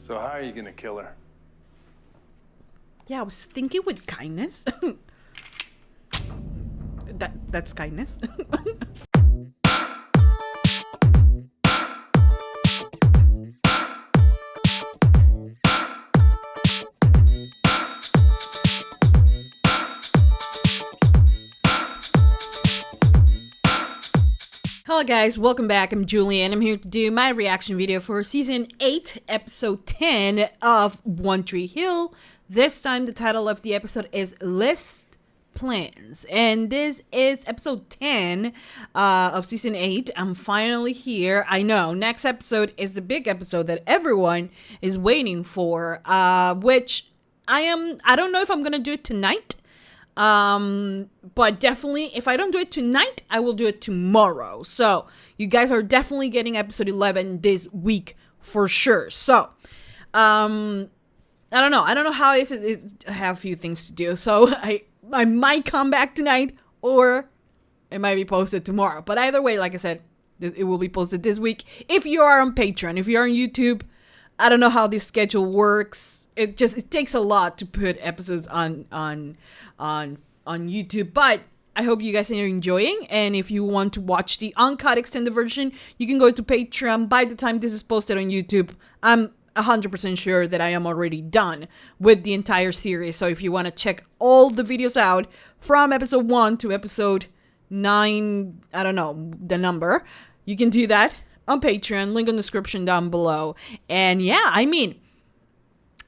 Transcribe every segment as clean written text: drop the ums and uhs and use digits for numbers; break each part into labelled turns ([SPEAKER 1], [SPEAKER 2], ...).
[SPEAKER 1] So how are you gonna kill her?
[SPEAKER 2] Yeah, I was thinking with kindness. That's kindness. Hello guys, welcome back. I'm Julie and I'm here to do my reaction video for season 8, episode 10 of One Tree Hill. This time the title of the episode is List Plans, and this is episode 10 of season 8. I'm finally here. I know, next episode is the big episode that everyone is waiting for, which I don't know if I'm gonna do it tonight. But definitely, if I don't do it tonight, I will do it tomorrow. So you guys are definitely getting episode 11 this week for sure. So, I don't know how I have a few things to do. So I might come back tonight or it might be posted tomorrow. But either way, like I said, it will be posted this week. If you are on Patreon, if you are on YouTube, I don't know how this schedule works. It takes a lot to put episodes on YouTube, but I hope you guys are enjoying. And if you want to watch the uncut extended version, you can go to Patreon. By the time this is posted on YouTube, I'm 100% sure that I am already done with the entire series. So if you want to check all the videos out from episode 1 to episode 9, I don't know the number, you can do that on Patreon. Link in the description down below. And yeah, I mean,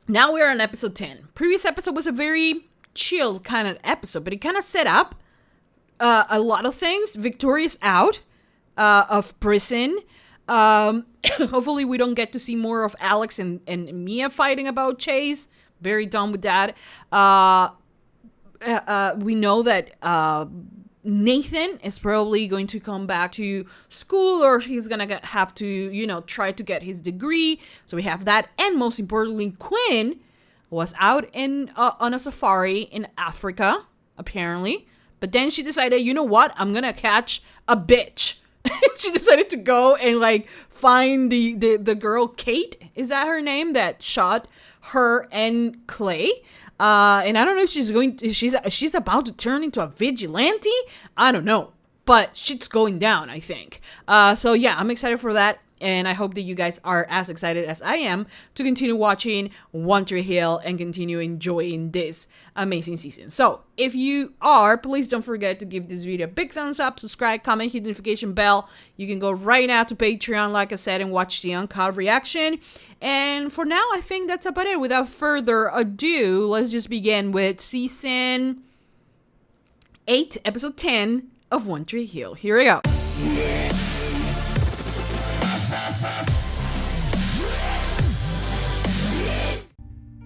[SPEAKER 2] now we're on episode 10. Previous episode was a very chill kind of episode, but it kind of set up a lot of things. Victoria's out of prison. Hopefully we don't get to see more of Alex and Mia fighting about Chase. Very done with that. We know that Nathan is probably going to come back to school, or he's gonna have to, try to get his degree. So we have that. And most importantly, Quinn was out on a safari in Africa, apparently. But then she decided, you know what? I'm gonna catch a bitch. She decided to go and find the girl Kate. Is that her name? That shot her and Clay. And I don't know if she's about to turn into a vigilante. I don't know, but shit's going down, I think. So yeah, I'm excited for that. And I hope that you guys are as excited as I am to continue watching One Tree Hill and continue enjoying this amazing season. So if you are, please don't forget to give this video a big thumbs up, subscribe, comment, hit the notification bell. You can go right now to Patreon, like I said, and watch the uncut reaction. And for now, I think that's about it. Without further ado, let's just begin with season 8, episode 10 of One Tree Hill. Here we go.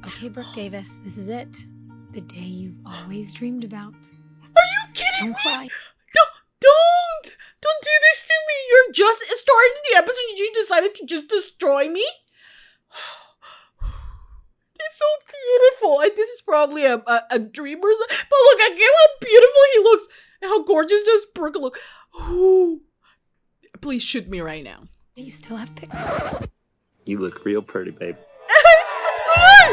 [SPEAKER 3] Okay, Brooke Davis, this is it. The day you've always dreamed about.
[SPEAKER 2] Are you kidding me?
[SPEAKER 3] Cry.
[SPEAKER 2] Don't do this to me. You're just starting the episode and you decided to just destroy me? It's so beautiful. This is probably a dream or something. But look at how beautiful he looks. And how gorgeous does Brooke look. Ooh. Please shoot me right now.
[SPEAKER 3] You still have pictures.
[SPEAKER 4] You look real pretty, babe.
[SPEAKER 2] What's going on?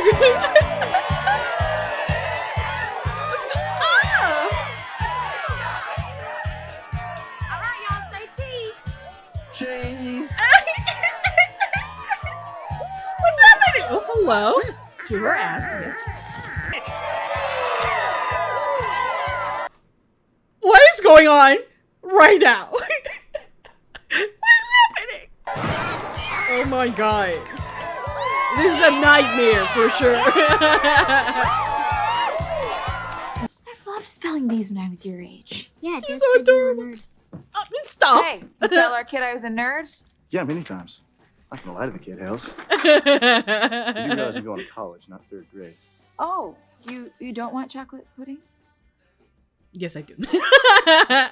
[SPEAKER 2] What's going on?
[SPEAKER 5] All right, y'all, say cheese.
[SPEAKER 4] Cheese.
[SPEAKER 2] What's happening? Oh, hello. To her ass, yes. What is going on right now? What is happening? Oh my god. This is a nightmare for sure.
[SPEAKER 5] I loved spelling bees when I was your age. Yeah,
[SPEAKER 2] She's so adorable. Stop.
[SPEAKER 6] Hey, you tell our kid I was a nerd?
[SPEAKER 7] Yeah, many times. I'm not gonna lie to the kid, Hells. You do realize I'm going to college, not 3rd grade.
[SPEAKER 6] Oh, you don't want chocolate pudding?
[SPEAKER 2] Yes, I do.
[SPEAKER 7] Come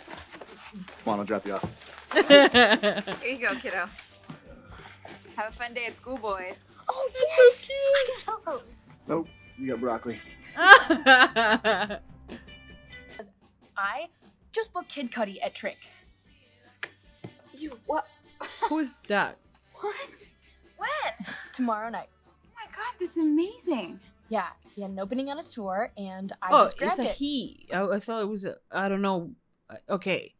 [SPEAKER 7] on, I'll drop you off.
[SPEAKER 6] Here you go, kiddo. Have a fun day at school, boys.
[SPEAKER 5] Oh,
[SPEAKER 2] That's
[SPEAKER 5] yes.
[SPEAKER 2] so cute.
[SPEAKER 5] I got those.
[SPEAKER 7] Nope, you got broccoli.
[SPEAKER 8] I just booked Kid Cudi at Trick.
[SPEAKER 5] You what?
[SPEAKER 2] Who's that?
[SPEAKER 5] What? When?
[SPEAKER 8] Tomorrow night.
[SPEAKER 5] Oh
[SPEAKER 6] god, that's amazing.
[SPEAKER 8] Yeah, he had an opening on his tour, and I
[SPEAKER 2] Oh,
[SPEAKER 8] just grabbed
[SPEAKER 2] it's a
[SPEAKER 8] it.
[SPEAKER 2] he. I thought it was a, I don't know. Okay.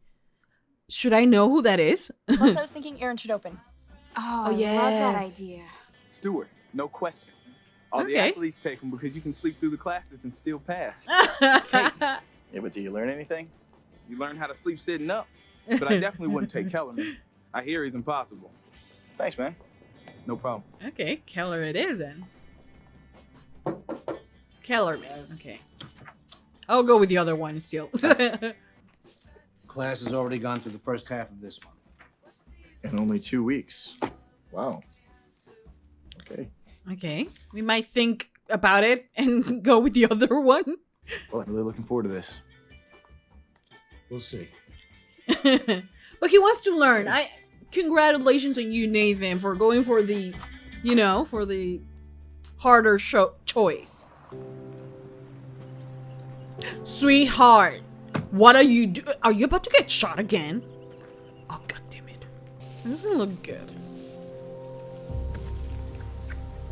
[SPEAKER 2] Should I know who that is?
[SPEAKER 8] Plus, I was thinking Aaron should open.
[SPEAKER 6] Oh,
[SPEAKER 2] Oh,
[SPEAKER 6] I love that
[SPEAKER 2] yes.
[SPEAKER 6] idea.
[SPEAKER 1] Stewart, no question. All the
[SPEAKER 2] Okay.
[SPEAKER 1] athletes take them because you can sleep through the classes and still pass.
[SPEAKER 7] Yeah, but do you learn anything?
[SPEAKER 1] You learn how to sleep sitting up. But I definitely wouldn't take Kellerman. I hear he's impossible.
[SPEAKER 7] Thanks, man.
[SPEAKER 1] No problem.
[SPEAKER 2] Okay, Keller it is then. Kellerman. Okay. I'll go with the other one still.
[SPEAKER 9] Class has already gone through the first half of this one.
[SPEAKER 7] In only 2 weeks. Wow. Okay.
[SPEAKER 2] Okay. We might think about it and go with the other one.
[SPEAKER 7] Well, I'm really looking forward to this.
[SPEAKER 9] We'll see.
[SPEAKER 2] But he wants to learn. Congratulations on you, Nathan, for going for the, for the harder choice. Sweetheart, what are you doing? Are you about to get shot again? Oh, god damn it. This doesn't look good.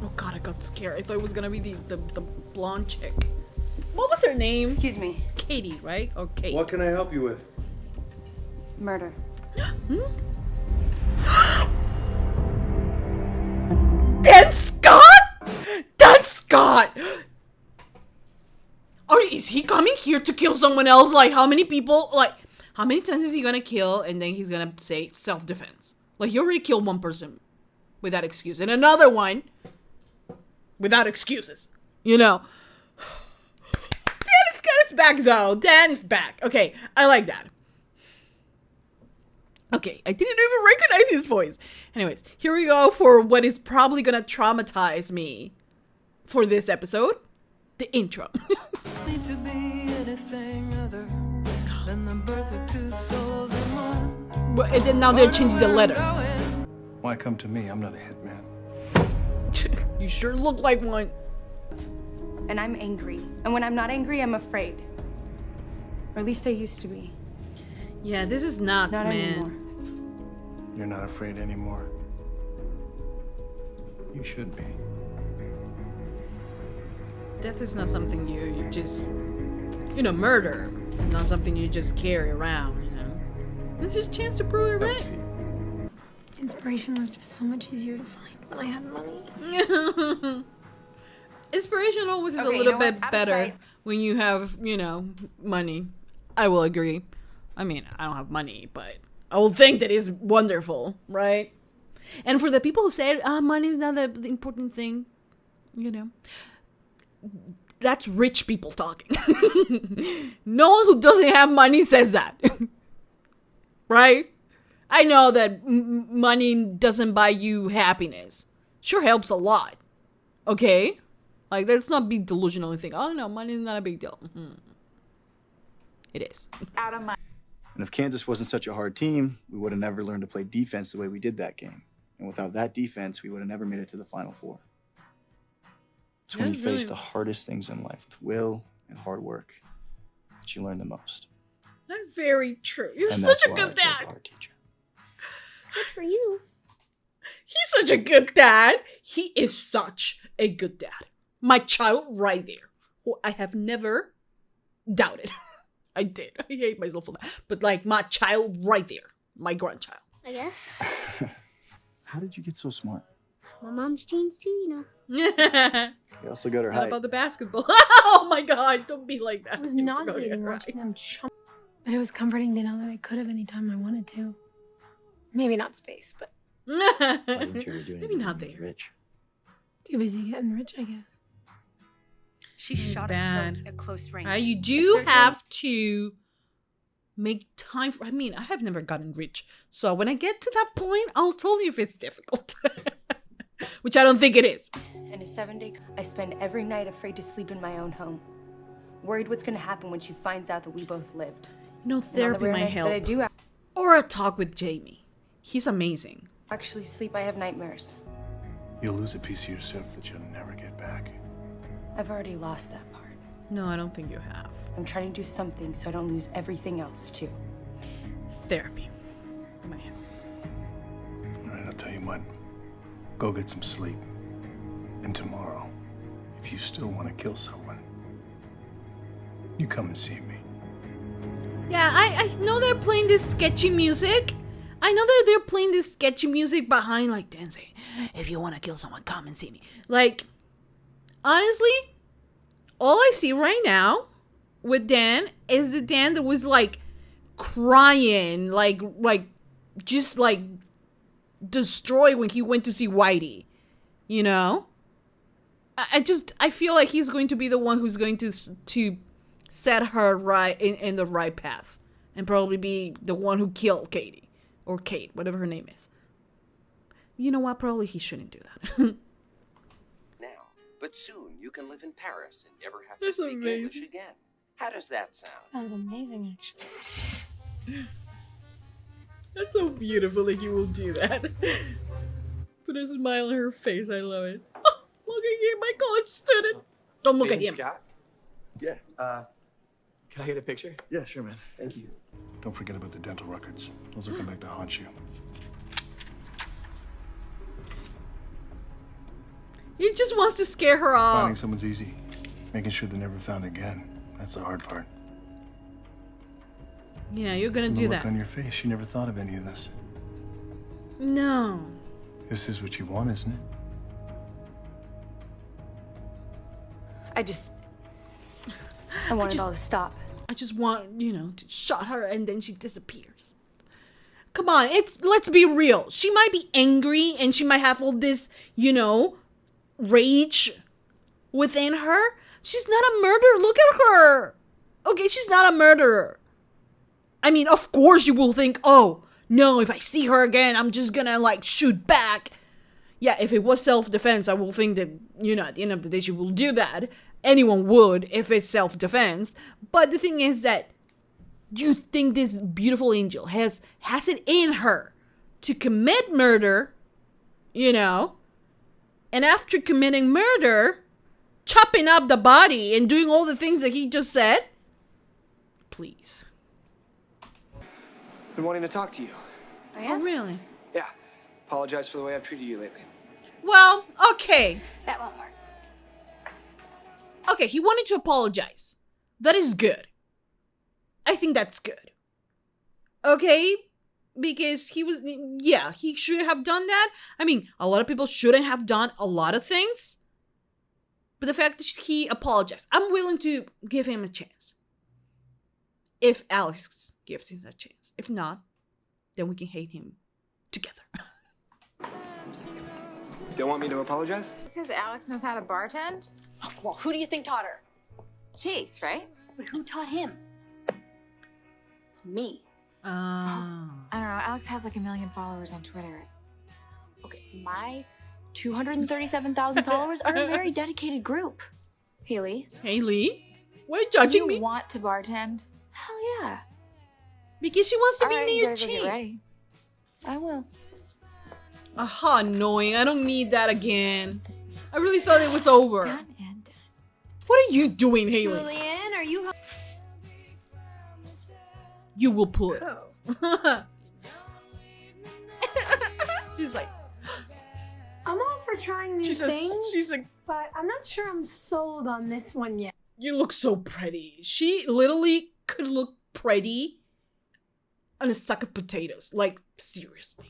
[SPEAKER 2] Oh god, I got scared. I thought it was gonna be the blonde chick. What was her name?
[SPEAKER 6] Excuse me.
[SPEAKER 2] Katie, right? Or Kate?
[SPEAKER 10] What can I help you with?
[SPEAKER 6] Murder.
[SPEAKER 2] Dan Scott? Dan Scott! Is he coming here to kill someone else? Like, how many people? Like, how many times is he gonna kill and then he's gonna say self-defense? Like, he already killed one person without excuse and another one without excuses. Dan is back, though. Dan is back. Okay, I like that. Okay, I didn't even recognize his voice. Anyways, here we go for what is probably gonna traumatize me for this episode. The intro. And then now they're changing the letters.
[SPEAKER 10] Why come to me? I'm not a hitman.
[SPEAKER 2] You sure look like one.
[SPEAKER 11] And I'm angry. And when I'm not angry, I'm afraid. Or at least I used to be.
[SPEAKER 2] Yeah, this is nuts,
[SPEAKER 11] Not
[SPEAKER 2] man.
[SPEAKER 11] anymore.
[SPEAKER 10] You're not afraid anymore. You should be.
[SPEAKER 2] Death is not something you just, murder is not something you just carry around, It's just a chance to prove it right.
[SPEAKER 3] Inspiration was just so much easier to find when I had money.
[SPEAKER 2] Inspiration always is a
[SPEAKER 6] Okay,
[SPEAKER 2] little
[SPEAKER 6] you know
[SPEAKER 2] bit
[SPEAKER 6] what? Out of
[SPEAKER 2] better
[SPEAKER 6] sight.
[SPEAKER 2] when you have, money. I will agree. I mean, I don't have money, but I will think that is wonderful, right? And for the people who said, money is not the important thing, that's rich people talking. No one who doesn't have money says that. Right? I know that money doesn't buy you happiness. Sure helps a lot. Okay? Like, let's not be delusional and think, oh no, money is not a big deal. It is.
[SPEAKER 6] Out of my.
[SPEAKER 7] And if Kansas wasn't such a hard team, we would have never learned to play defense the way we did that game. And without that defense, we would have never made it to the Final Four. It's when you
[SPEAKER 2] That's
[SPEAKER 7] face
[SPEAKER 2] really-
[SPEAKER 7] the hardest things in life with will and hard work that you learn the most.
[SPEAKER 2] That's very true. You're
[SPEAKER 7] And
[SPEAKER 2] such
[SPEAKER 7] that's
[SPEAKER 2] a
[SPEAKER 7] why
[SPEAKER 2] good
[SPEAKER 7] I chose
[SPEAKER 2] dad.
[SPEAKER 7] the art teacher.
[SPEAKER 3] Good for you.
[SPEAKER 2] He's such a good dad. He is such a good dad. My child right there, who I have never doubted. I did. I hate myself for that. But like, my child right there. My grandchild.
[SPEAKER 3] I guess.
[SPEAKER 7] How did you get so smart?
[SPEAKER 3] My mom's genes too,
[SPEAKER 2] Not
[SPEAKER 7] You also got her height.
[SPEAKER 2] about the basketball. Oh my god, don't be like that.
[SPEAKER 3] It was
[SPEAKER 2] It's really
[SPEAKER 3] nauseating
[SPEAKER 2] right.
[SPEAKER 3] watching them chomp. But it was comforting to know that I could have anytime I wanted to. Maybe not space, but
[SPEAKER 7] Why didn't you ever do
[SPEAKER 2] Maybe
[SPEAKER 7] anything
[SPEAKER 2] not
[SPEAKER 7] when you were
[SPEAKER 2] there.
[SPEAKER 7] Rich.
[SPEAKER 3] too busy getting rich, I guess.
[SPEAKER 11] She
[SPEAKER 2] It's
[SPEAKER 11] shot
[SPEAKER 2] bad.
[SPEAKER 11] us both at close range.
[SPEAKER 2] You
[SPEAKER 11] A
[SPEAKER 2] do
[SPEAKER 11] surgeon-
[SPEAKER 2] have to make time for. I mean, I have never gotten rich, so when I get to that point, I'll tell you if it's difficult, which I don't think it is.
[SPEAKER 11] And a 7-day, I spend every night afraid to sleep in my own home. Worried what's gonna happen when she finds out that we both lived.
[SPEAKER 2] You know,
[SPEAKER 11] And on the
[SPEAKER 2] therapy
[SPEAKER 11] rare
[SPEAKER 2] might
[SPEAKER 11] nights that I
[SPEAKER 2] help,
[SPEAKER 11] do
[SPEAKER 2] or a talk with Jamie. He's amazing.
[SPEAKER 11] actually sleep, I have nightmares.
[SPEAKER 10] You'll lose a piece of yourself that you'll never get back.
[SPEAKER 11] I've already lost that part.
[SPEAKER 2] No, I don't think you have.
[SPEAKER 11] I'm trying to do something so I don't lose everything else too.
[SPEAKER 2] Therapy might help.
[SPEAKER 10] All right, I'll tell you what. Go get some sleep. And tomorrow, if you still want to kill someone, you come and see me.
[SPEAKER 2] Yeah, I know they're playing this sketchy music. I know that they're playing this sketchy music behind, like, Dan saying, if you want to kill someone, come and see me. Like, honestly, all I see right now with Dan is the Dan that was, like, crying, like, just, like, destroyed when he went to see Whitey. You know? I feel like he's going to be the one who's going to set her right in the right path. And probably be the one who killed Katie. Or Kate, whatever her name is. You know what? Probably he shouldn't do that.
[SPEAKER 12] Now, but soon you can live in Paris and never have to speak English again. How does that sound?
[SPEAKER 3] Sounds amazing, actually.
[SPEAKER 2] That's so beautiful that he will do that. Put a smile on her face. I love it. Oh, look at him, my college student. Don't look at him.
[SPEAKER 7] Scott? Yeah.
[SPEAKER 13] Can I get a picture?
[SPEAKER 7] Yeah, sure, man.
[SPEAKER 13] Thank you.
[SPEAKER 10] Don't forget about the dental records. Those will come back to haunt you.
[SPEAKER 2] He just wants to scare her off.
[SPEAKER 10] Finding someone's easy. Making sure they're never found again. That's the hard part.
[SPEAKER 2] Yeah, you're gonna
[SPEAKER 10] And the
[SPEAKER 2] do
[SPEAKER 10] look
[SPEAKER 2] that.
[SPEAKER 10] on your face, you never thought of any of this.
[SPEAKER 2] No.
[SPEAKER 10] This is what you want, isn't it?
[SPEAKER 11] I want it all to stop.
[SPEAKER 2] I just want, to shot her and then she disappears. Come on, let's be real. She might be angry and she might have all this, rage within her. She's not a murderer. Look at her. Okay, she's not a murderer. I mean, of course you will think, oh, no, if I see her again, I'm just gonna, shoot back. Yeah, if it was self-defense, I will think that, at the end of the day, she will do that. Anyone would if it's self-defense. But the thing is that you think this beautiful angel has it in her to commit murder, and after committing murder, chopping up the body and doing all the things that he just said? Please.
[SPEAKER 13] Been wanting to talk to you.
[SPEAKER 6] Oh, yeah?
[SPEAKER 2] Oh, really?
[SPEAKER 13] Yeah. Apologize for the way I've treated you lately.
[SPEAKER 2] Well, okay.
[SPEAKER 6] That won't work.
[SPEAKER 2] Okay, he wanted to apologize. That is good. I think that's good. Okay? Because he should have done that. I mean, a lot of people shouldn't have done a lot of things. But the fact that he apologized, I'm willing to give him a chance. If Alex gives him that chance. If not, then we can hate him together.
[SPEAKER 13] Don't want me to apologize?
[SPEAKER 6] Because Alex knows how to bartend?
[SPEAKER 8] Well, who do you think taught her?
[SPEAKER 6] Chase, right?
[SPEAKER 8] But who taught him? Me.
[SPEAKER 6] I don't know. Alex has like 1 million followers on Twitter.
[SPEAKER 8] Okay, my 237,000 followers are a very dedicated group.
[SPEAKER 6] Haley.
[SPEAKER 2] Haley? Why are you judging
[SPEAKER 6] Do
[SPEAKER 2] me?
[SPEAKER 6] you want to bartend?
[SPEAKER 8] Hell yeah.
[SPEAKER 2] Because she wants to
[SPEAKER 6] All
[SPEAKER 2] be
[SPEAKER 6] right, you
[SPEAKER 2] near
[SPEAKER 6] better go get
[SPEAKER 2] Chase.
[SPEAKER 6] ready. I will.
[SPEAKER 2] Aha, annoying. I don't need that again. I really thought it was over.
[SPEAKER 6] Done and done.
[SPEAKER 2] What are you doing, Haley?
[SPEAKER 6] Julian, are you?
[SPEAKER 2] You will put. She's like,
[SPEAKER 5] I'm all for trying new things,
[SPEAKER 2] she's like,
[SPEAKER 5] but I'm not sure I'm sold on this one yet.
[SPEAKER 2] you look so pretty. She literally could look pretty on a sack of potatoes. Like, seriously.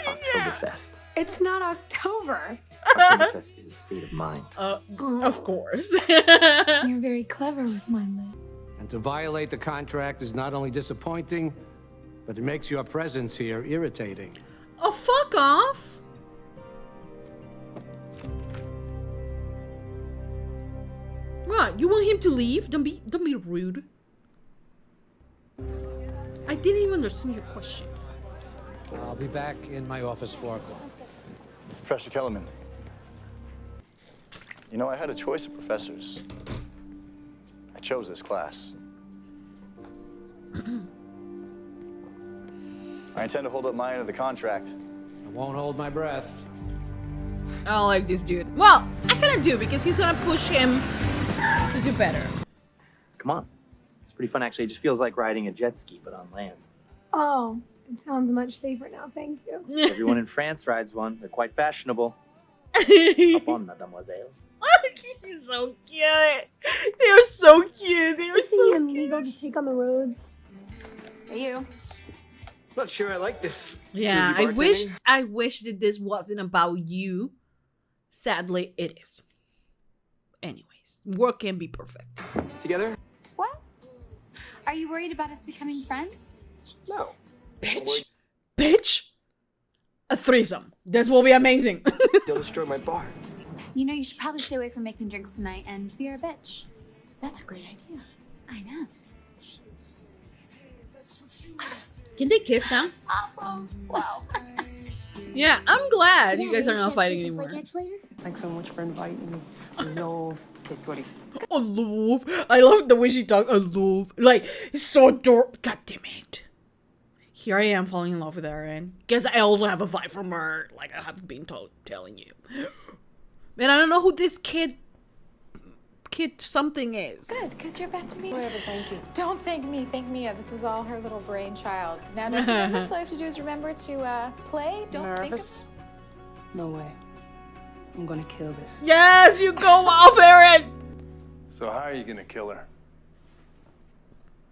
[SPEAKER 4] Oktoberfest.
[SPEAKER 5] It's not October.
[SPEAKER 4] Oktoberfest is a state of mind.
[SPEAKER 2] Of course.
[SPEAKER 3] You're very clever with my lip.
[SPEAKER 9] And to violate the contract is not only disappointing, but it makes your presence here irritating.
[SPEAKER 2] Oh, fuck off. What? You want him to leave? Don't be rude. I didn't even understand your question.
[SPEAKER 9] I'll be back in my office 4 o'clock.
[SPEAKER 7] Professor Kellerman. I had a choice of professors. I chose this class. I intend to hold up my end of the contract.
[SPEAKER 9] I won't hold my breath.
[SPEAKER 2] I don't like this dude. Well, I kind of do because he's gonna push him to do better.
[SPEAKER 4] Come on. It's pretty fun, actually. It just feels like riding a jet ski, but on land.
[SPEAKER 5] Oh, it sounds much safer now, thank you.
[SPEAKER 4] Everyone in France rides one. They're quite fashionable. Upon, mademoiselle.
[SPEAKER 2] He's so cute. They're so cute. They're so
[SPEAKER 8] illegal to take on the roads.
[SPEAKER 6] Hey, you.
[SPEAKER 13] Not sure I like this.
[SPEAKER 2] Yeah,
[SPEAKER 13] Should we be
[SPEAKER 2] I wish that this wasn't about you. Sadly, it is. Anyways, work can be perfect.
[SPEAKER 13] Together?
[SPEAKER 5] What? Are you worried about us becoming friends?
[SPEAKER 13] No.
[SPEAKER 2] Bitch! A threesome. This will be amazing.
[SPEAKER 13] You'll destroy my bar.
[SPEAKER 5] You know, you should probably stay away from making drinks tonight and be our bitch. That's a great idea. I know.
[SPEAKER 2] Can they kiss now?
[SPEAKER 5] Awesome. Wow.
[SPEAKER 2] Yeah, I'm glad you guys are not fighting anymore.
[SPEAKER 14] Thanks so much for inviting me. I love Kid Cudi.
[SPEAKER 2] I love. I love the way she talks. I love. Like, it's so adorable. God damn it. Here I am falling in love with her, and guess I also have a vibe from her. Like I have been telling you. Man, I don't know who this kid something is.
[SPEAKER 6] Good, because you're about to meet.
[SPEAKER 14] Whatever, thank you.
[SPEAKER 6] Don't thank me, thank Mia. This was all her little brainchild. Now, don't be nervous. All you have to do is remember to play. Don't
[SPEAKER 14] Nervous? No way. I'm gonna kill this.
[SPEAKER 2] Yes, you go off, Aaron.
[SPEAKER 10] So how are you gonna kill her?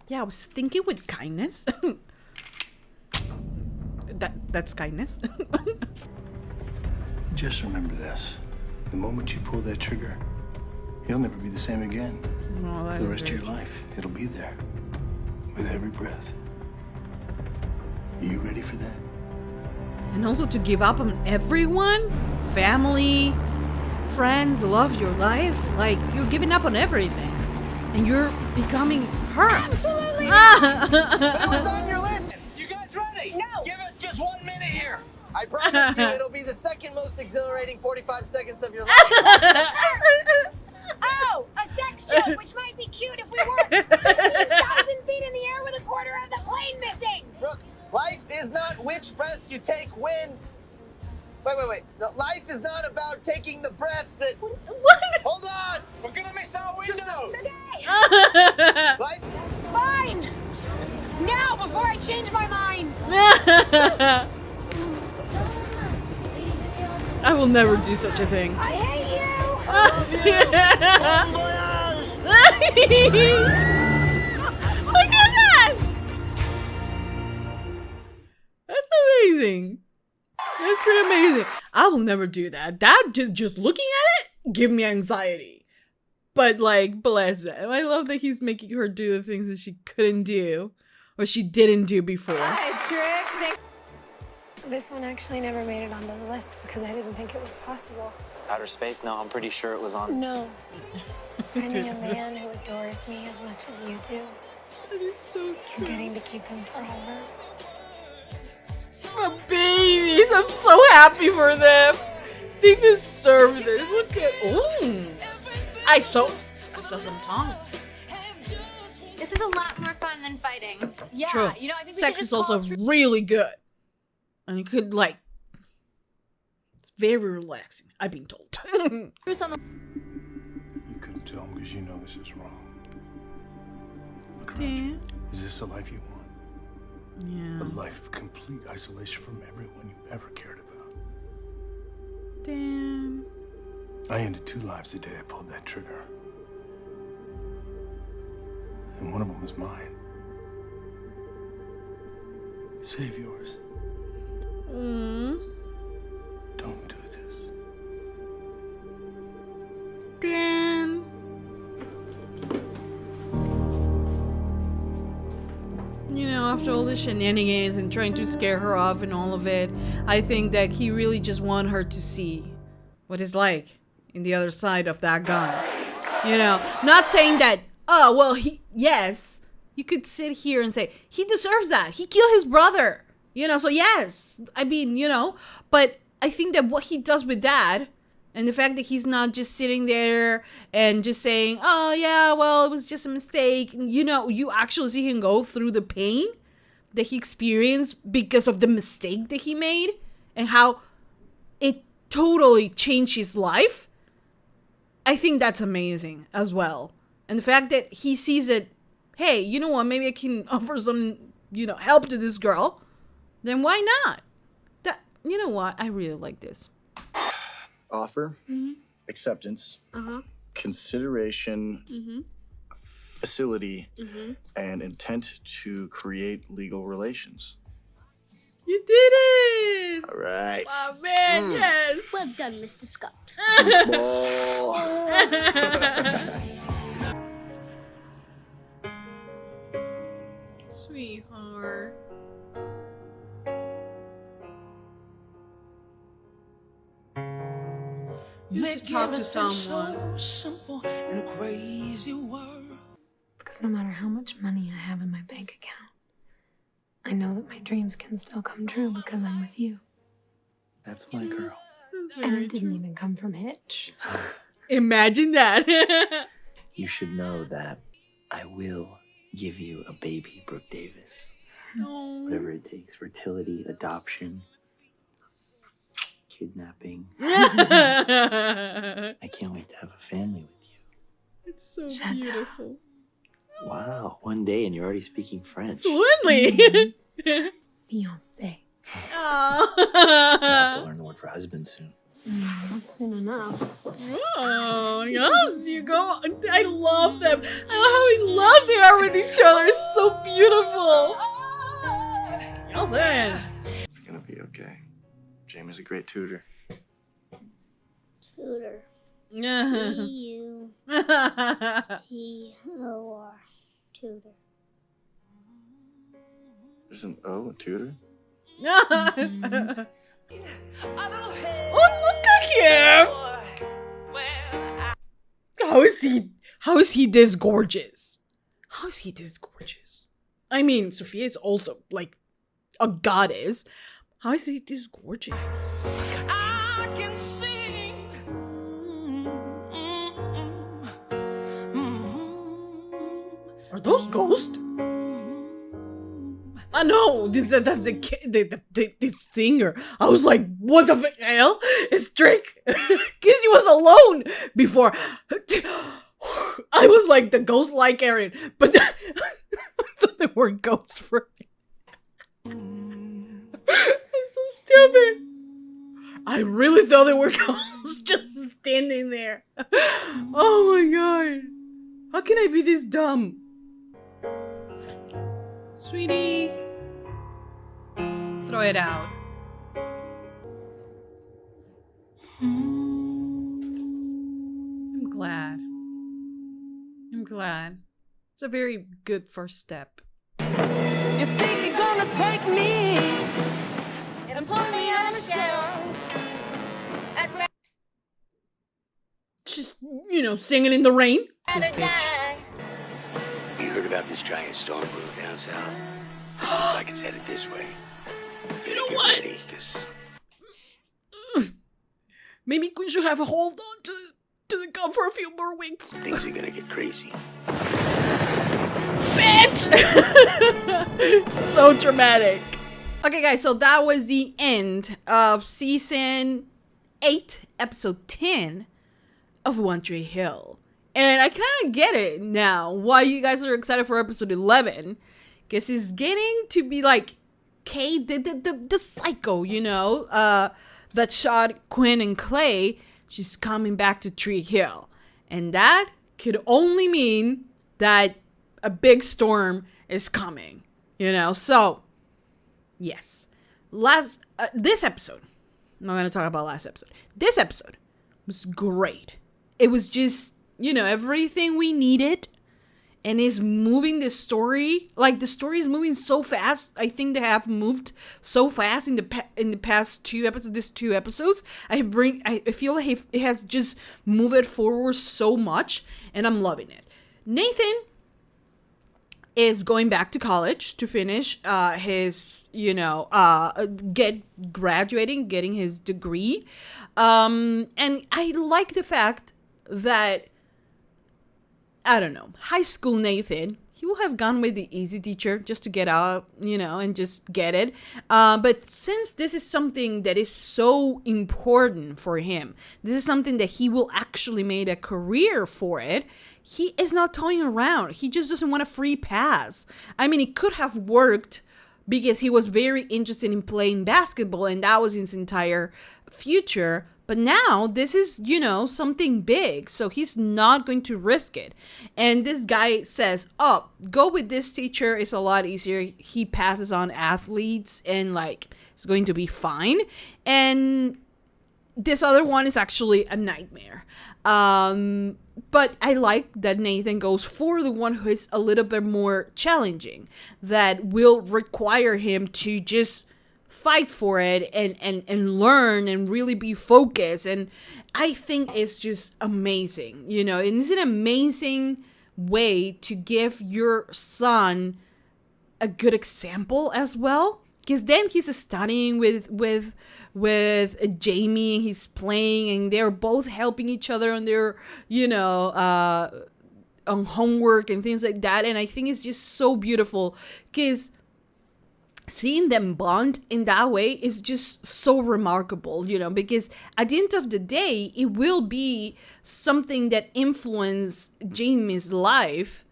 [SPEAKER 2] Yeah, I was thinking with kindness. That's kindness.
[SPEAKER 10] Just remember this. The moment you pull that trigger, you'll never be the same again.
[SPEAKER 2] Oh,
[SPEAKER 10] For the rest of your life, it'll be there. With every breath. Are you ready for that?
[SPEAKER 2] And also to give up on everyone, family, friends, love, your life. Like, you're giving up on everything. And you're becoming her.
[SPEAKER 6] Absolutely.
[SPEAKER 15] That was on your list. You guys ready?
[SPEAKER 6] No.
[SPEAKER 15] Give us just 1 minute here. I promise you it'll be the second most exhilarating 45 seconds of your life.
[SPEAKER 6] Oh, a sex joke, which might be cute if we were 1,000 feet in the air with a quarter of the plane missing.
[SPEAKER 15] Brooke, life is not which breaths you take when... Wait. No, life is not about taking the breaths that...
[SPEAKER 2] What?
[SPEAKER 15] Hold on! We're gonna miss our window!
[SPEAKER 6] Today!
[SPEAKER 15] Life...
[SPEAKER 6] Fine! Now, before I change my mind!
[SPEAKER 2] I will never do such a thing.
[SPEAKER 6] I hate you!
[SPEAKER 2] Look at that! That's amazing. That's pretty amazing. I will never do that. That just looking at it give me anxiety. But like, bless him. I love that he's making her do the things that she couldn't do or she didn't do before.
[SPEAKER 6] Hi, Trick.
[SPEAKER 3] This one actually never made it onto the list because I didn't think it was possible.
[SPEAKER 4] Outer space? No, I'm pretty sure it was on.
[SPEAKER 3] No. Finding a man who adores me as much as you do.
[SPEAKER 2] That is so true.
[SPEAKER 3] Getting to keep him forever.
[SPEAKER 2] My babies, I'm so happy for them. They deserve this. Look at I saw some tongue.
[SPEAKER 5] This is a lot more fun than fighting.
[SPEAKER 6] Yeah,
[SPEAKER 2] True.
[SPEAKER 6] you know, I think we
[SPEAKER 2] Sex
[SPEAKER 6] should
[SPEAKER 2] is
[SPEAKER 6] just call
[SPEAKER 2] also
[SPEAKER 6] it
[SPEAKER 2] really good. And you could like it's very relaxing, I've been told.
[SPEAKER 6] truce on the...
[SPEAKER 10] You couldn't tell him because you know this is wrong. Look around you. Is this the life you want?
[SPEAKER 2] Yeah.
[SPEAKER 10] A life of complete isolation from everyone you ever cared about.
[SPEAKER 2] Damn.
[SPEAKER 10] I ended 2 lives the day I pulled that trigger. And one of them was mine. Save yours. Don't do this.
[SPEAKER 2] Dan. You know, after all the shenanigans and trying to scare her off and all of it, I think that he really just wanted her to see what it's like in the other side of that gun. You know, not saying that, oh, well, yes, you could sit here and say, he deserves that. He killed his brother. You know, so yes, I mean, you know, but I think that what he does with that and the fact that he's not just sitting there and just saying, oh, yeah, well, it was just a mistake. You know, you actually see him go through the pain that he experienced because of the mistake that he made and how it totally changed his life. I think that's amazing as well. And the fact that he sees it, hey, you know what, maybe I can offer some, you know, help to this girl. Then why not? That, you know what? I really like this.
[SPEAKER 7] offer, acceptance, consideration, facility, and intent to create legal relations.
[SPEAKER 2] You did it!
[SPEAKER 7] All right.
[SPEAKER 2] Oh man, yes.
[SPEAKER 6] Well done, Mr. Scott.
[SPEAKER 2] Sweetheart. You have to talk to someone.
[SPEAKER 3] Simple and crazy world. Because no matter how much money I have in my bank account, I know that my dreams can still come true because I'm with you.
[SPEAKER 7] That's my girl.
[SPEAKER 3] And it didn't even come from Hitch.
[SPEAKER 2] Imagine that.
[SPEAKER 4] You should know that I will give you a baby, Brooke Davis.
[SPEAKER 2] Oh.
[SPEAKER 4] Whatever it takes. Fertility, adoption, kidnapping. I can't wait to have a family with you.
[SPEAKER 2] It's so beautiful.
[SPEAKER 4] Wow, one day and you're already speaking French.
[SPEAKER 2] Fluently.
[SPEAKER 3] Fiancé.
[SPEAKER 4] I'll have to learn the word for husband soon.
[SPEAKER 3] Not soon enough.
[SPEAKER 2] Oh, yes, you go. I love them. I love how in love they are with each other. It's so beautiful. Nelson.
[SPEAKER 7] It's gonna be okay. Jamie's a great tutor.
[SPEAKER 6] Tutor.
[SPEAKER 2] Yeah.
[SPEAKER 6] T-U-T-O-R. Tutor.
[SPEAKER 7] There's an O in tutor?
[SPEAKER 2] Oh, look at him! How is he this gorgeous? How is he this gorgeous? I mean, Sophia is also like a goddess. How is he this gorgeous?
[SPEAKER 3] I can sing.
[SPEAKER 2] Are those ghosts? I know that's the singer. I was like, what the hell? It's Drake. Because he was alone before. I was like the ghost like Aaron, but I thought they were ghosts for me. I'm so stupid. I really thought they were ghosts just standing there. Oh my god. How can I be this dumb? Sweetie. Throw it out. I'm glad. I'm glad. It's a very good first step.
[SPEAKER 3] You think you're gonna take me
[SPEAKER 6] And put me on a shelf.
[SPEAKER 2] Just, singing in the rain. This bitch.
[SPEAKER 16] You heard about this giant storm brewing down south? Looks like it's headed this way. Better get ready, 'cause
[SPEAKER 2] Maybe we should have a hold on to the gun for a few more weeks.
[SPEAKER 16] things are gonna get crazy.
[SPEAKER 2] Bitch! So dramatic. Okay, guys, so that was the end of season 8, episode 10 of One Tree Hill. And I kind of get it now why you guys are excited for episode 11. Because it's getting to be like Kate, the psycho, that shot Quinn and Clay. She's coming back to Tree Hill. And that could only mean that a big storm is coming, So, yes. This episode, I'm not going to talk about last episode. This episode was great. It was just, everything we needed. And is moving the story. Like, the story is moving so fast. I think they have moved so fast in the past 2 episodes. These 2 episodes, I feel like it has just moved it forward so much, and I'm loving it. Nathan is going back to college to finish his, getting his degree, and I like the fact that, I don't know, high school Nathan, he will have gone with the easy teacher just to get out, and just get it. But since this is something that is so important for him, this is something that he will actually make a career for it, he is not toying around. He just doesn't want a free pass. I mean, it could have worked because he was very interested in playing basketball and that was his entire future. But now this is, something big. So he's not going to risk it. And this guy says, oh, go with this teacher. It's a lot easier. He passes on athletes and like it's going to be fine. And this other one is actually a nightmare. But I like that Nathan goes for the one who is a little bit more challenging, that will require him to just fight for it and learn and really be focused. And I think it's just amazing, and it's an amazing way to give your son a good example as well. Because then he's studying with Jamie, he's playing, and they're both helping each other on their, on homework and things like that. And I think it's just so beautiful because seeing them bond in that way is just so remarkable, because at the end of the day, it will be something that influences Jamie's life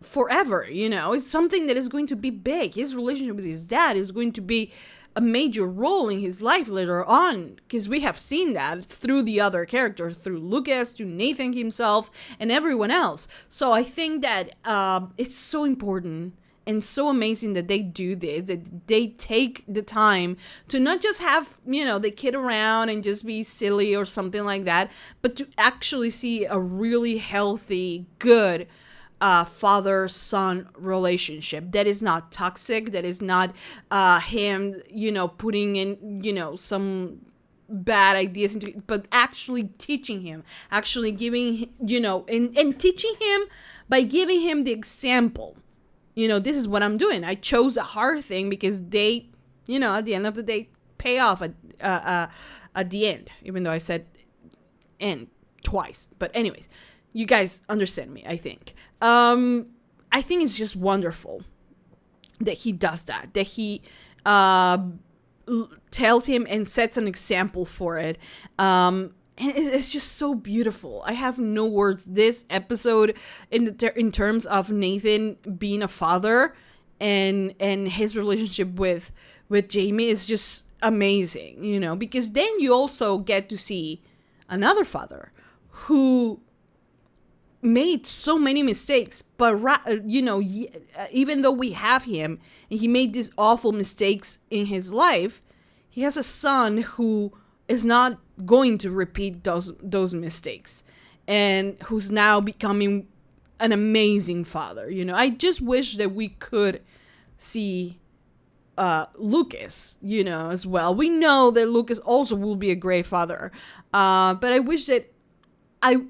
[SPEAKER 2] forever. It's something that is going to be big. His relationship with his dad is going to be a major role in his life later on, because we have seen that through the other characters, through Lucas, to Nathan himself, and everyone else. So I think that it's so important and so amazing that they do this, that they take the time to not just have, the kid around and just be silly or something like that, but to actually see a really healthy, good father-son relationship that is not toxic, that is not him, putting in, some bad ideas into it, but actually teaching him, actually giving, and teaching him by giving him the example. This is what I'm doing. I chose a hard thing because they, at the end of the day, pay off at the end, even though I said end twice. But anyways, you guys understand me, I think. I think it's just wonderful that he does that he tells him and sets an example for it. And it's just so beautiful. I have no words. This episode in terms of Nathan being a father and his relationship with Jamie is just amazing, because then you also get to see another father who made so many mistakes, but even though we have him and he made these awful mistakes in his life, he has a son who is not going to repeat those mistakes and who's now becoming an amazing father. I just wish that we could see Lucas, as well. We know that Lucas also will be a great father, but I wish that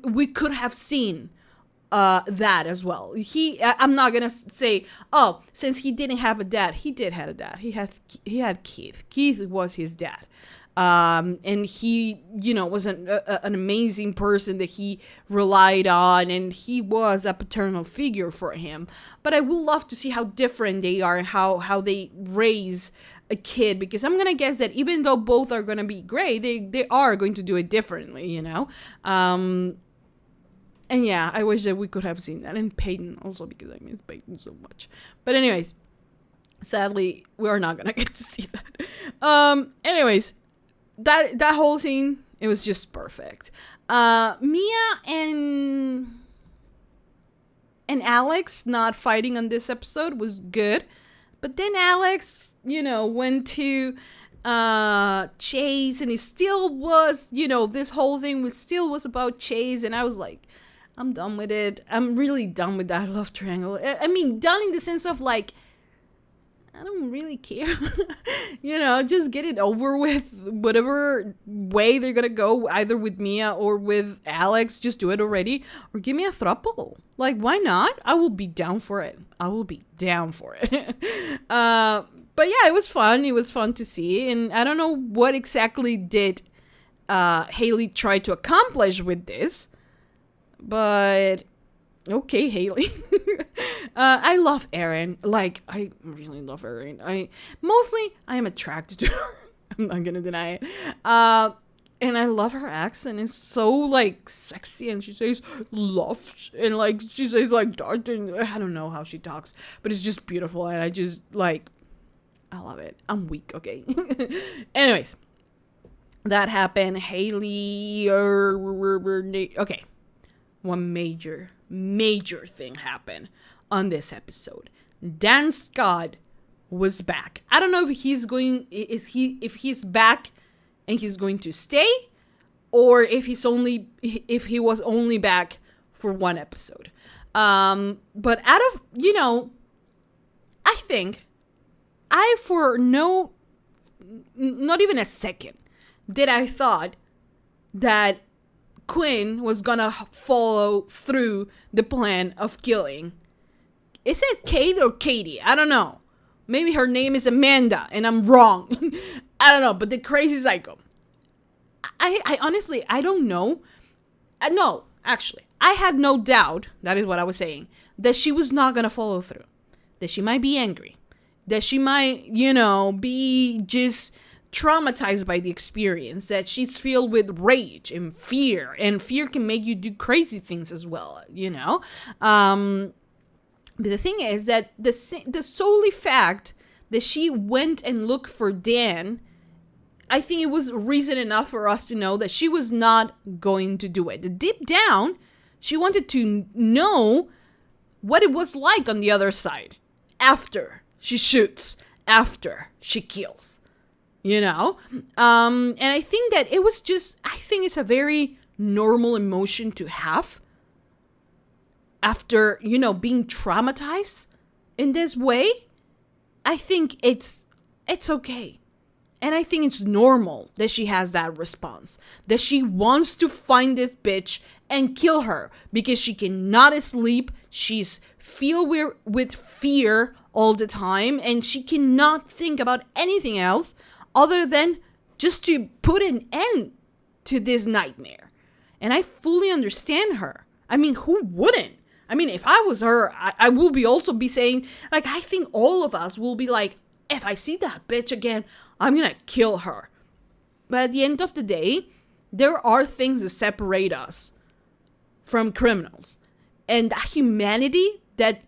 [SPEAKER 2] we could have seen that as well. I'm not gonna say, oh, since he didn't have a dad, he did have a dad. He had Keith. Keith was his dad, and he, was an amazing person that he relied on, and he was a paternal figure for him. But I would love to see how different they are, how they raise a kid, because I'm gonna guess that even though both are gonna be great, they are going to do it differently, And yeah, I wish that we could have seen that. And Peyton also, because I miss Peyton so much. But anyways, sadly, we are not going to get to see that. Anyways, that whole scene, it was just perfect. Mia and Alex not fighting on this episode was good. But then Alex, went to Chase, and it still was, this whole thing still was about Chase. And I was like, I'm done with it. I'm really done with that love triangle. I mean, done in the sense of like, I don't really care. Just get it over with. Whatever way they're gonna go, either with Mia or with Alex, just do it already. Or give me a throuple. Like, why not? I will be down for it. But yeah, it was fun. It was fun to see. And I don't know what exactly did Haley try to accomplish with this. But okay, Haley. I love Erin. Like, I really love Erin. I am attracted to her. I'm not gonna deny it. And I love her accent. It's so like sexy, and she says love, and like she says like dark, and I don't know how she talks, but it's just beautiful, and I just like, I love it. I'm weak, okay. Anyways, that happened. Haley, okay. One major thing happened on this episode. Dan Scott was back. I don't know if he's back and he's going to stay, or if he was only back for one episode. But out of, I think not even a second did I thought that Quinn was gonna follow through the plan of killing. Is it Kate or Katie? I don't know. Maybe her name is Amanda and I'm wrong. I don't know, but the crazy psycho. I honestly, I don't know. No, actually, I had no doubt, that is what I was saying, that she was not gonna follow through. That she might be angry. That she might, be just traumatized by the experience, that she's filled with rage and fear can make you do crazy things as well, but the thing is that the solely fact that she went and looked for Dan, I think it was reason enough for us to know that she was not going to do it. Deep down, she wanted to know what it was like on the other side, after she shoots, after she kills. And I think that it was I think it's a very normal emotion to have after, being traumatized in this way. I think it's okay. And I think it's normal that she has that response, that she wants to find this bitch and kill her because she cannot sleep. She's filled with fear all the time, and she cannot think about anything else other than just to put an end to this nightmare. And I fully understand her. I mean, who wouldn't? I mean, if I was her, I will also be saying, I think all of us will be like, if I see that bitch again, I'm gonna kill her. But at the end of the day, there are things that separate us from criminals. And that humanity that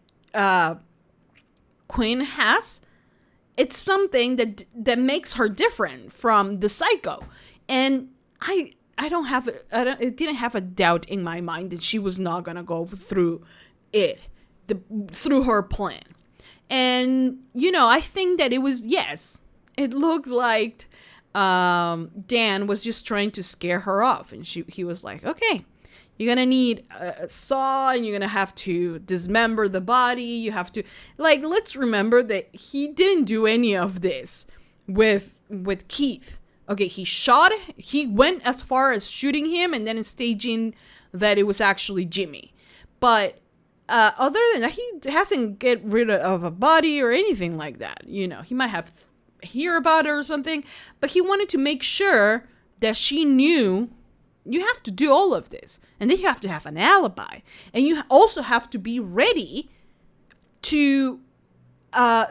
[SPEAKER 2] Quinn has, it's something that makes her different from the psycho. And I didn't have a doubt in my mind that she was not gonna go through through her plan. And I think that it looked like Dan was just trying to scare her off, and he was like, okay, you're gonna need a saw, and you're gonna have to dismember the body. You have to, let's remember that he didn't do any of this with Keith. Okay, he went as far as shooting him and then staging that it was actually Jimmy. But other than that, he hasn't get rid of a body or anything like that. He might have hear about it or something, but he wanted to make sure that she knew you have to do all of this. And then you have to have an alibi. And you also have to be ready to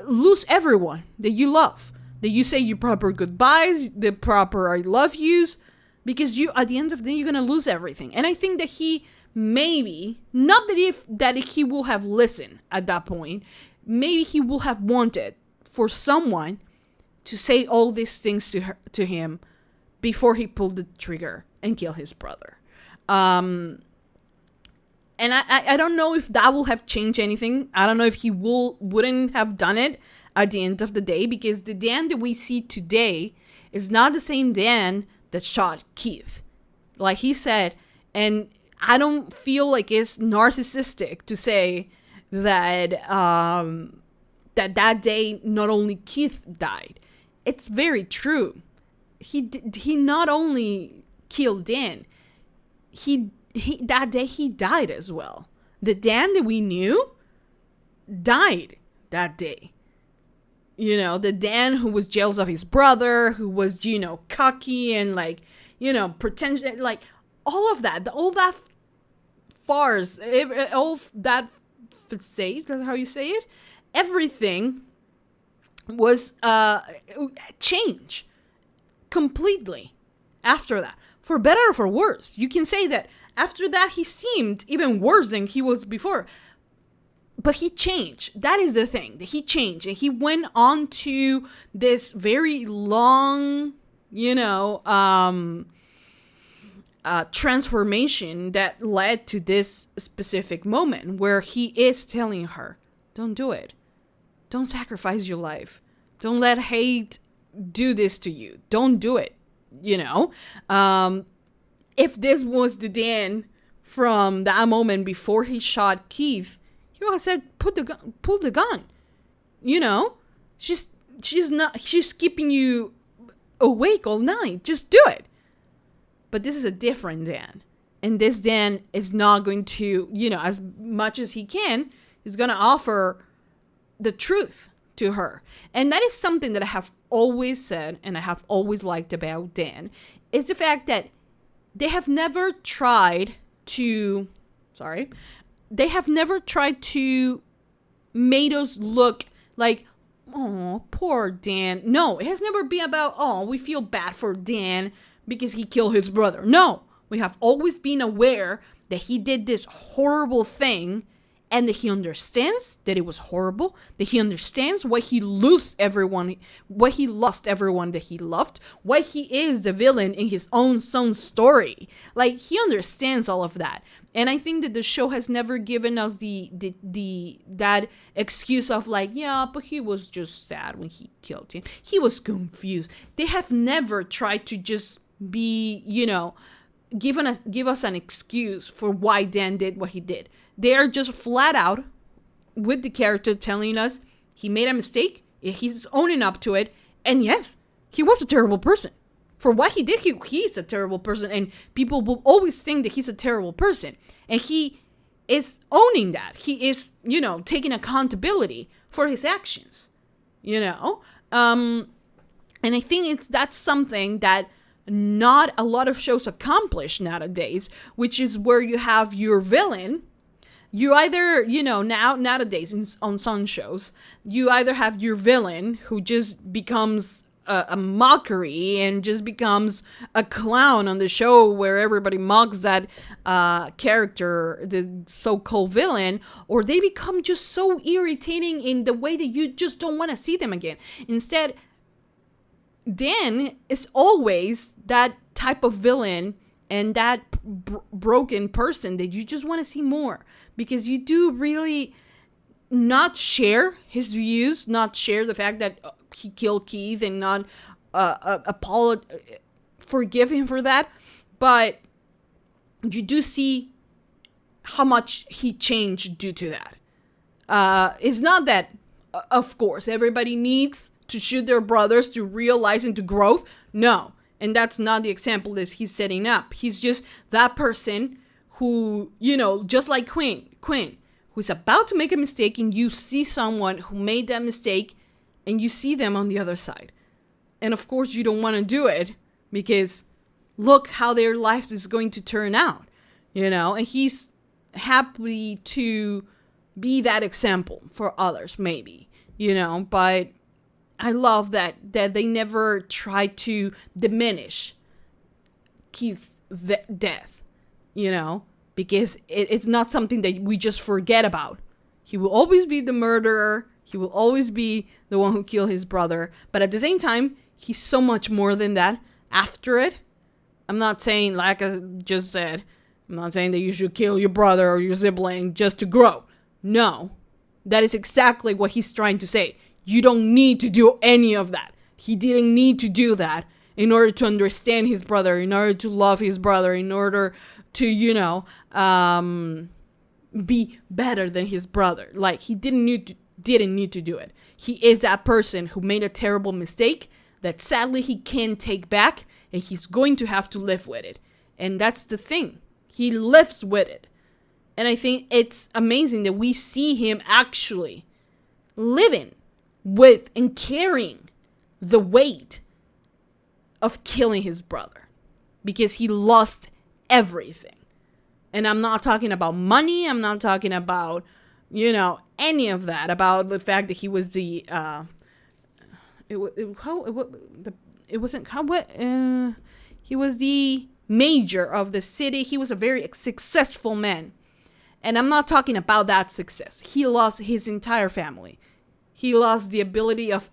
[SPEAKER 2] lose everyone that you love. That you say your proper goodbyes, the proper I love yous, because at the end of the day, you're going to lose everything. And I think that he maybe, not that he will have listened at that point, maybe he will have wanted for someone to say all these things to him before he pulled the trigger and killed his brother. And I don't know if that will have changed anything. I don't know if he wouldn't have done it at the end of the day, because the Dan that we see today is not the same Dan that shot Keith. Like he said, and I don't feel like it's narcissistic to say that that day not only Keith died. It's very true. He not only killed Dan, he that day he died as well. The Dan that we knew died that day. The Dan who was jealous of his brother, who was, cocky and pretentious, all of that, all that farce, all that facade, that's how you say it, everything was changed completely after that, for better or for worse. You can say that after that he seemed even worse than he was before. But he changed. That is the thing. That he changed. And he went on to this very long transformation that led to this specific moment where he is telling her, don't do it. Don't sacrifice your life. Don't let hate do this to you. Don't do it. If this was the Dan from that moment before he shot Keith, he would have said, pull the gun. She's keeping you awake all night. Just do it. But this is a different Dan. And this Dan is not going to, as much as he can, is going to offer the truth to her. And that is something that I have always said and I have always liked about Dan, is the fact that they have never tried to made us look like, oh, poor Dan. No, it has never been about, oh, we feel bad for Dan because he killed his brother. No, we have always been aware that he did this horrible thing and that he understands that it was horrible, that he understands why he lost everyone that he loved, why he is the villain in his own son's story. Like, he understands all of that. And I think that the show has never given us that excuse of like, yeah, but he was just sad when he killed him. He was confused. They have never tried to just be, give us an excuse for why Dan did what he did. They are just flat out with the character telling us he made a mistake, he's owning up to it, and yes, he was a terrible person. For what he did, he's a terrible person, and people will always think that he's a terrible person. And he is owning that. He is, taking accountability for his actions, And I think that's something that not a lot of shows accomplish nowadays, which is where you have your villain. You either, nowadays on some shows, you either have your villain who just becomes a mockery and just becomes a clown on the show where everybody mocks that character, the so-called villain, or they become just so irritating in the way that you just don't want to see them again. Instead, Dan is always that type of villain and that broken person that you just want to see more, because you do really not share his views, not share the fact that he killed Keith, and not forgive him for that, but you do see how much he changed due to that. It's not that, of course, everybody needs to shoot their brothers to realize into growth. No. And that's not the example that he's setting up. He's just that person who, just like Quinn, who's about to make a mistake, and you see someone who made that mistake and you see them on the other side. And of course you don't want to do it because look how their lives is going to turn out, and he's happy to be that example for others, maybe, but I love that they never try to diminish Keith's death, because it's not something that we just forget about. He will always be the murderer. He will always be the one who killed his brother. But at the same time, he's so much more than that after it. I'm not saying, like I just said, I'm not saying that you should kill your brother or your sibling just to grow. No, that is exactly what he's trying to say. You don't need to do any of that. He didn't need to do that in order to understand his brother, in order to love his brother, in order to, be better than his brother. Like, he didn't need to do it. He is that person who made a terrible mistake that sadly he can't take back, and he's going to have to live with it. And that's the thing. He lives with it. And I think it's amazing that we see him actually living with and carrying the weight of killing his brother, because he lost everything. And I'm not talking about money. I'm not talking about, any of that, about the fact that he was he was the mayor of the city. He was a very successful man. And I'm not talking about that success. He lost his entire family. He lost the ability of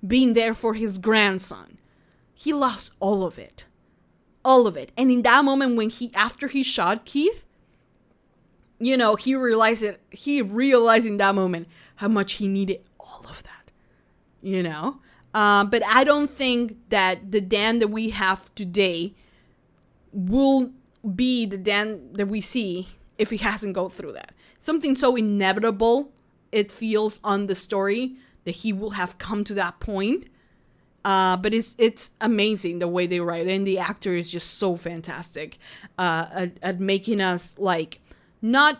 [SPEAKER 2] being there for his grandson. he lost all of it. All of it. And in that moment when after he shot Keith, he realized in that moment how much he needed all of that, but I don't think that the Dan that we have today will be the Dan that we see if he hasn't gone through that. Something so inevitable, it feels on the story that he will have come to that point. But it's amazing the way they write it, and the actor is just so fantastic at making us like not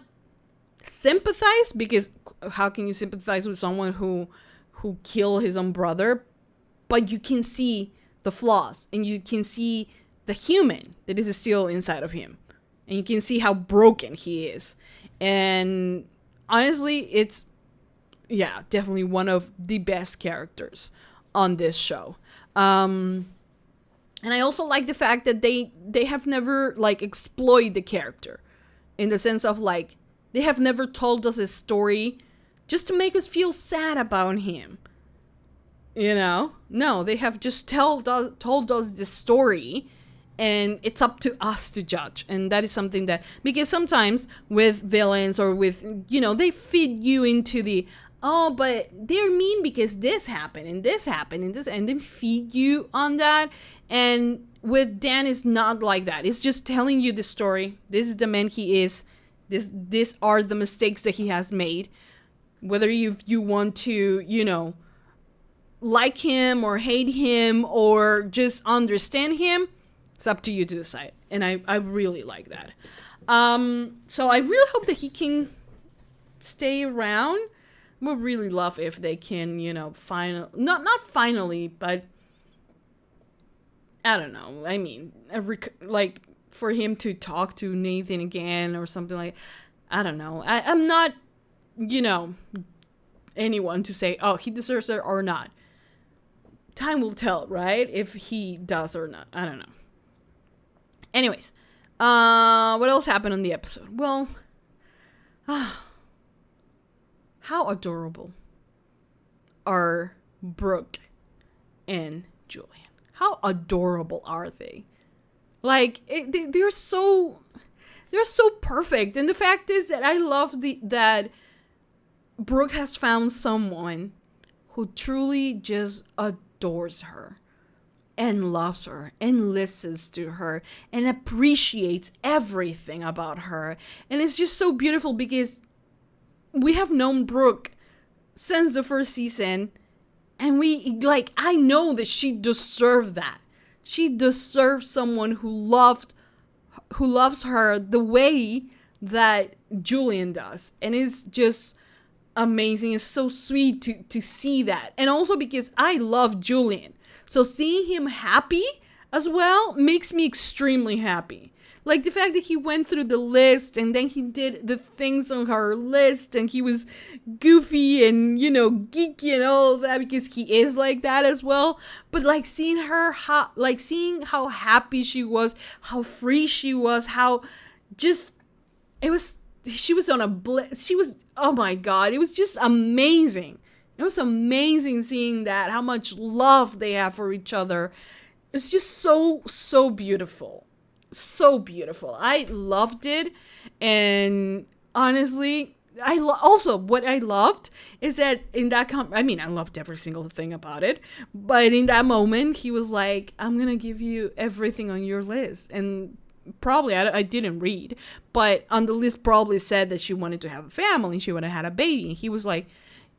[SPEAKER 2] sympathize, because how can you sympathize with someone who killed his own brother? But you can see the flaws, and you can see the human that is still inside of him, and you can see how broken he is. And honestly, it's definitely one of the best characters on this show. And I also like the fact that they have never like exploited the character, in the sense of like they have never told us a story just to make us feel sad about him. No, they have just told us the story, and it's up to us to judge. And that is something that, because sometimes with villains or with, they feed you into the, oh, but they're mean because this happened and this happened and this, and then feed you on that. And with Dan, it's not like that. It's just telling you the story. This is the man he is. These are the mistakes that he has made. Whether you want to, like him or hate him or just understand him, it's up to you to decide. And I really like that. So I really hope that he can stay around. Would really love if they can, not finally, but I don't know. I mean, like for him to talk to Nathan again or something like, I don't know. I'm not, anyone to say, oh, he deserves it or not. Time will tell, right? If he does or not. I don't know. Anyways, what else happened on the episode? Well, how adorable are Brooke and Julian? How adorable are they? Like, they're so perfect. And the fact is that I love that Brooke has found someone who truly just adores her and loves her and listens to her and appreciates everything about her. And it's just so beautiful because we have known Brooke since the first season, and I know that she deserved that. She deserves someone who loves her the way that Julian does. And it's just amazing. It's so sweet to see that. And also because I love Julian. So seeing him happy as well makes me extremely happy. Like the fact that he went through the list and then he did the things on her list and he was goofy and, geeky and all of that because he is like that as well. But like seeing how happy she was, how free she was, how just, she was on a bliss. Oh my God, it was just amazing. It was amazing seeing that, how much love they have for each other. It's just so, so beautiful. So beautiful. I loved it. And honestly, also what I loved is that in that I loved every single thing about it, but in that moment he was like, I'm gonna give you everything on your list. And probably I didn't read, but on the list probably said that she wanted to have a family, she would have had a baby. And he was like,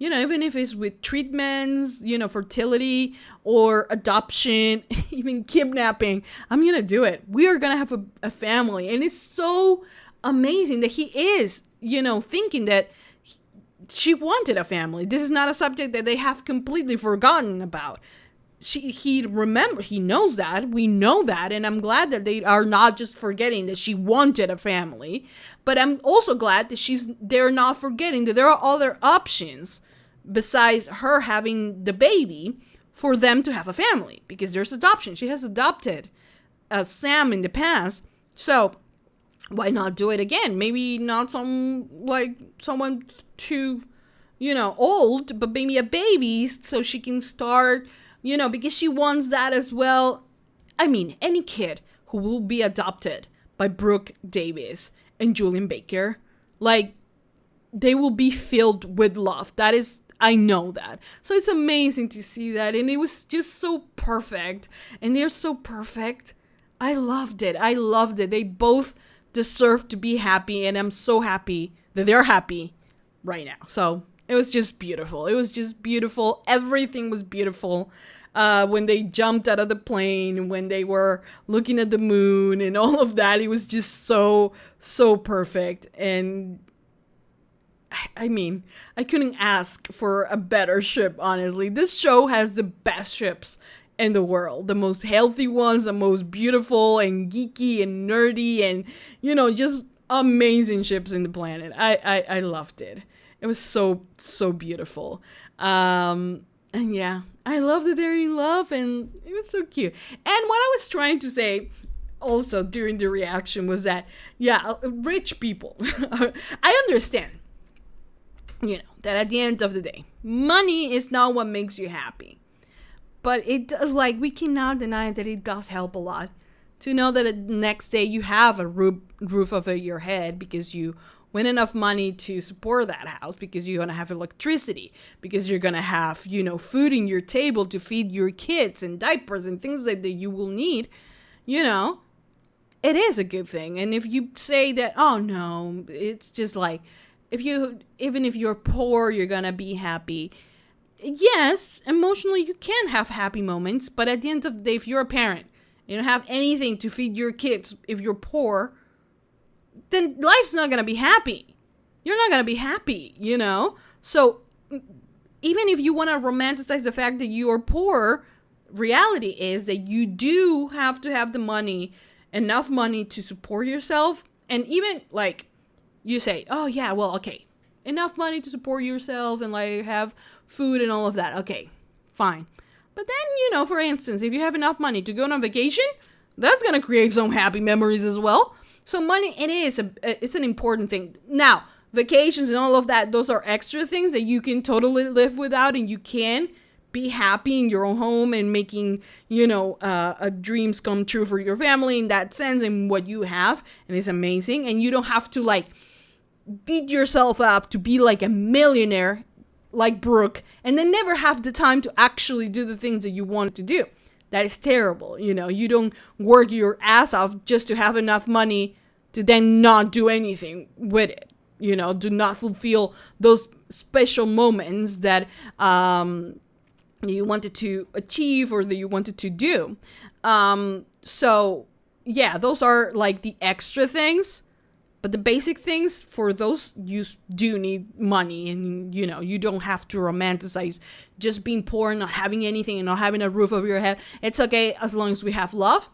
[SPEAKER 2] even if it's with treatments, fertility or adoption, even kidnapping, I'm going to do it. We are going to have a family. And it's so amazing that he is, thinking that she wanted a family. This is not a subject that they have completely forgotten about. He knows that. We know that. And I'm glad that they are not just forgetting that she wanted a family. But I'm also glad that they're not forgetting that there are other options besides her having the baby for them to have a family, because there's adoption. She has adopted Sam in the past, so why not do it again? Maybe not someone too old, but maybe a baby so she can start, because she wants that as well. I mean, any kid who will be adopted by Brooke Davis and Julian Baker, like, they will be filled with love. That is, I know that. So it's amazing to see that. And it was just so perfect. And they're so perfect. I loved it. I loved it. They both deserve to be happy. And I'm so happy that they're happy right now. So it was just beautiful. It was just beautiful. Everything was beautiful. When they jumped out of the plane, when they were looking at the moon and all of that, it was just so, so perfect. And I mean, I couldn't ask for a better ship, honestly. This show has the best ships in the world. The most healthy ones, the most beautiful and geeky and nerdy and, you know, just amazing ships in the planet. I loved it. It was so, so beautiful. And yeah, I love that they're in love, and it was so cute. And what I was trying to say also during the reaction was that, yeah, rich people, I understand, you know, that at the end of the day, money is not what makes you happy. But it, like, we cannot deny that it does help a lot to know that the next day you have a roof over your head because you win enough money to support that house, because you're going to have electricity, because you're going to have, you know, food in your table to feed your kids and diapers and things like that you will need, you know, it is a good thing. And if you say that, oh no, it's just like, even if you're poor, you're going to be happy. Yes, emotionally you can have happy moments, but at the end of the day, if you're a parent, you don't have anything to feed your kids, if you're poor, then life's not going to be happy. You're not going to be happy, you know? So even if you want to romanticize the fact that you are poor, reality is that you do have to have the money, enough money to support yourself. And even like you say, oh yeah, well, okay, enough money to support yourself and like have food and all of that. Okay, fine. But then, you know, for instance, if you have enough money to go on vacation, that's going to create some happy memories as well. So money, it's an important thing. Now, vacations and all of that, those are extra things that you can totally live without, and you can be happy in your own home and making, you know, dreams come true for your family in that sense and what you have, and it's amazing. And you don't have to like beat yourself up to be like a millionaire like Brooke and then never have the time to actually do the things that you want to do. That is terrible. You know, you don't work your ass off just to have enough money to then not do anything with it. You know, do not fulfill those special moments that you wanted to achieve or that you wanted to do. So, yeah, those are like the extra things. But the basic things, for those, you do need money. And, you know, you don't have to romanticize just being poor and not having anything and not having a roof over your head. It's okay as long as we have love.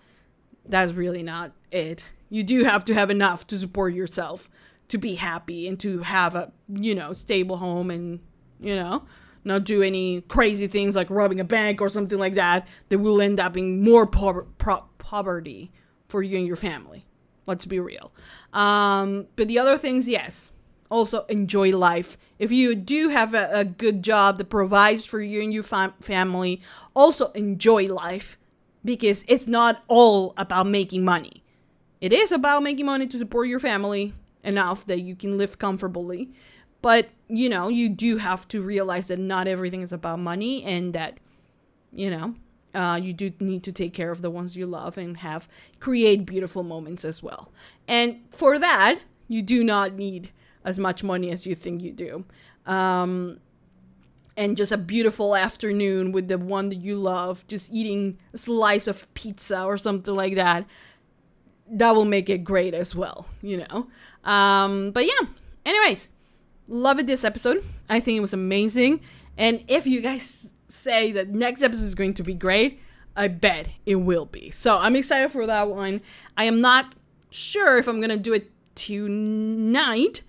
[SPEAKER 2] That's really not it. You do have to have enough to support yourself, to be happy and to have a, you know, stable home and, you know, not do any crazy things like robbing a bank or something like that will end up in more poverty for you and your family. Let's be real. But the other things, yes. Also, enjoy life. If you do have a good job that provides for you and your family, also enjoy life. Because it's not all about making money. It is about making money to support your family enough that you can live comfortably. But, you know, you do have to realize that not everything is about money and that, you know, you do need to take care of the ones you love and create beautiful moments as well. And for that, you do not need as much money as you think you do. And just a beautiful afternoon with the one that you love, just eating a slice of pizza or something like that, that will make it great as well, you know. But yeah, anyways, loved this episode. I think it was amazing. And if you guys say that next episode is going to be great, I bet it will be. So I'm excited for that one. I am not sure if I'm gonna do it tonight,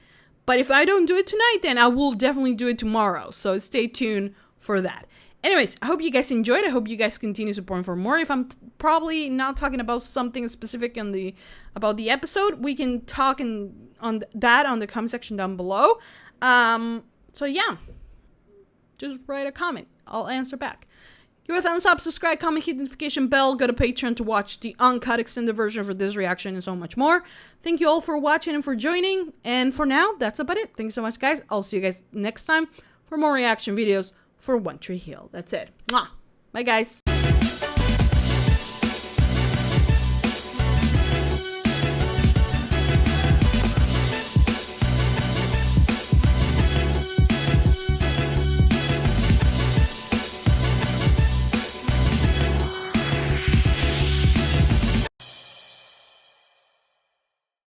[SPEAKER 2] but if I don't do it tonight, then I will definitely do it tomorrow. So stay tuned for that. Anyways, I hope you guys enjoyed. I hope you guys continue supporting for more. If I'm probably not talking about something specific about the episode, we can talk on that on the comment section down below. So yeah, just write a comment. I'll answer back. Give a thumbs up, subscribe, comment, hit the notification bell, go to Patreon to watch the uncut extended version for this reaction and so much more. Thank you all for watching and for joining. And for now, that's about it. Thanks so much, guys. I'll see you guys next time for more reaction videos for One Tree Hill. That's it. Mwah. Bye, guys.